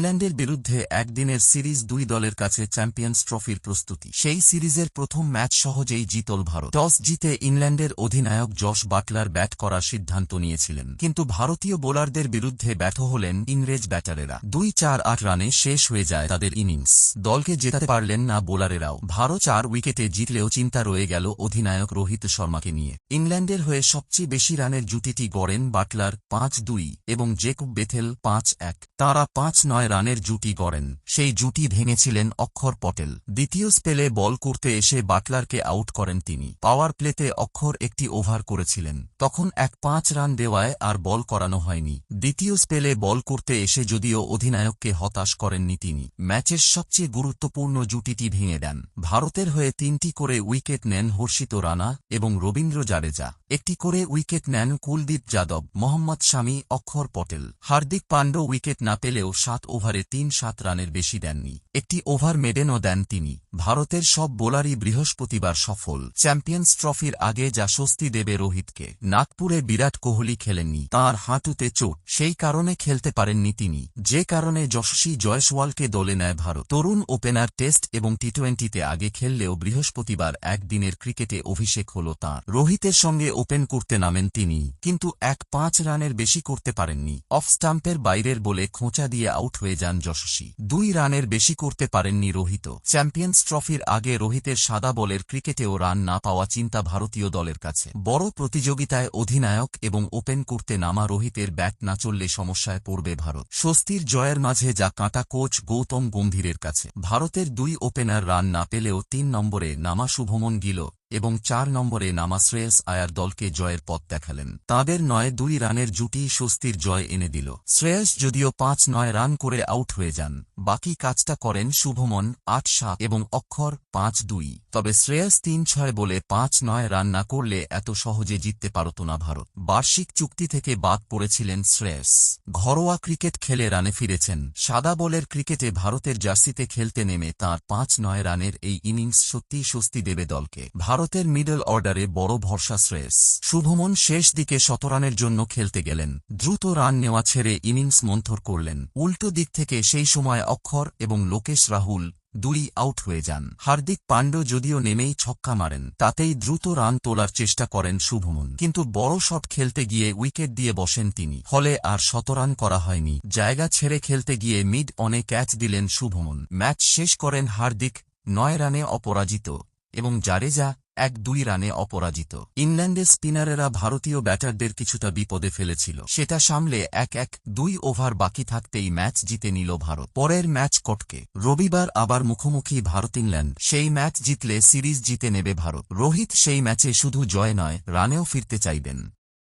ইংল্যান্ডের বিরুদ্ধে একদিনের সিরিজ দুই দলের কাছে চ্যাম্পিয়ন্স ট্রফির প্রস্তুতি। সেই সিরিজের প্রথম ম্যাচ সহজেই জিতল ভারত। টস জিতে ইংল্যান্ডের অধিনায়ক জশ বাটলার ব্যাট করার সিদ্ধান্ত নিয়েছিলেন, কিন্তু ভারতীয় বোলারদের বিরুদ্ধে ব্যর্থ হলেন ইংরেজ ব্যাটারেরা। 2-4-8 রানে শেষ হয়ে যায় তাদের ইনিংস। দলকে জেতাতে পারলেন না বোলারেরাও। ভারত 4 উইকেটে জিতলেও চিন্তা রয়ে গেল অধিনায়ক রোহিত শর্মাকে নিয়ে। ইংল্যান্ডের হয়ে সবচেয়ে বেশি রানের জুটিটি গড়েন বাটলার 5-2 এবং জেকব বেথেল 5-1। তাঁরা 5-9 রানের জুটি গড়েন। সেই জুটি ভেঙেছিলেন অক্ষর পটেল। দ্বিতীয় স্পেলে বল করতে এসে বাটলারকে আউট করেন তিনি। পাওয়ার প্লেতে অক্ষর একটি ওভার করেছিলেন, তখন 1-5 রান দেওয়ায় আর বল করানো হয়নি। দ্বিতীয় স্পেলে বল করতে এসে যদিও অধিনায়ককে হতাশ করেননি তিনি, ম্যাচের সবচেয়ে গুরুত্বপূর্ণ জুটিটি ভেঙে দেন। ভারতের হয়ে 3টি করে উইকেট নেন হর্ষিত রানা এবং রবীন্দ্র জাডেজা। একটি করে উইকেট নেন কুলদীপ যাদব, মোহাম্মদ শামি, অক্ষর পটেল। হার্দিক পান্ড্য উইকেট না পেলেও 7 ওভারে 3-7 রানের বেশি দেননি। একটি ওভার মেডেনও দেন তিনি। ভারতের সব বোলারই বৃহস্পতিবার সফল। চ্যাম্পিয়ন্স ট্রফির আগে যা স্বস্তি দেবে রোহিতকে। নাগপুরে বিরাট কোহলি খেলেননি, তাঁর হাঁটুতে চোট, সেই কারণে খেলতে পারেননি তিনি, যে কারণে যশস্বী জয়সওয়ালকে দলে নেয় ভারত। তরুণ ওপেনার টেস্ট এবং টি20তে আগে খেললেও বৃহস্পতিবার একদিনের ক্রিকেটে অভিষেক হল তাঁর। রোহিতের সঙ্গে ওপেন করতে নামেন তিনি, কিন্তু 1-5 রানের বেশি করতে পারেননি। অফ স্টাম্পের বাইরের বলে খোঁচা দিয়ে আউট হয়ে যান যশস্বী। 2 রানের বেশি করতে পারেননি রোহিত। চ্যাম্পিয়ন্স ট্রফির আগে রোহিতের সাদা বলের ক্রিকেটেও রান না পাওয়া চিন্তা ভারতীয় দলের কাছে। বড় প্রতিযোগিতায় অধিনায়ক এবং ওপেন করতে নামা রোহিতের ব্যাট না চললে সমস্যায় পড়বে ভারত। স্বস্তির জয়ের মাঝে যা কাঁটা কোচ গৌতম গম্ভীরের কাছে। ভারতের 2 ওপেনার রান না পেলেও 3 নম্বরে নামা শুভমন গিল এবং 4 নম্বরে নামা শ্রেয়স আয়ার দলকে জয়ের পথ দেখালেন। তাঁদের 9-2 রানের জুটি স্বস্তির জয় এনে দিল। শ্রেয়স যদিও 5-9 রান করে আউট হয়ে যান, বাকি কাজটা করেন শুভমন 8-7 এবং অক্ষর 5-2। তবে শ্রেয়স 3-6 বলে 5-9 রান না করলে এত সহজে জিততে পারত না ভারত। বার্ষিক চুক্তি থেকে বাদ পড়েছিলেন শ্রেয়স। ঘরোয়া ক্রিকেট খেলে রানে ফিরেছেন। সাদা বলের ক্রিকেটে ভারতের জার্সিতে খেলতে নেমে তাঁর 5-9 রানের এই ইনিংস সত্যিই স্বস্তি দেবে দলকে। ভারতের মিডল অর্ডারে বড় ভরসা শ্রেয়স। শুভমন শেষ দিকে 100 রানের জন্য খেলতে গেলেন, দ্রুত রান নেওয়া ছেড়ে ইনিংস মন্থর করলেন। উল্টো দিক থেকে সেই সময় অক্ষর এবং লোকেশ রাহুল 2 আউট হয়ে যান। হার্দিক পান্ড্য যদিও নেমেই ছক্কা মারেন, তাতেই দ্রুত রান তোলার চেষ্টা করেন শুভমন, কিন্তু বড় শট খেলতে গিয়ে উইকেট দিয়ে বসেন তিনি, ফলে আর 100 রান করা হয়নি। জায়গা ছেড়ে খেলতে গিয়ে মিড অনে ক্যাচ দিলেন শুভমন। ম্যাচ শেষ করেন হার্দিক 9 রানে অপরাজিত এবং জাডেজা 1-2 রানে অপরাজিত। ইংল্যান্ডের স্পিনারেরা ভারতীয় ব্যাটারদের কিছুটা বিপদে ফেলেছিল, সেটা সামলে 1-1-2 ওভার বাকি থাকতেই ম্যাচ জিতে নিল ভারত। পরের ম্যাচ কটকে। রবিবার আবার মুখোমুখি ভারত ইংল্যান্ড। সেই ম্যাচ জিতলে সিরিজ জিতে নেবে ভারত। রোহিত সেই ম্যাচে শুধু জয় নয়, রানেও ফিরতে চাইবেন।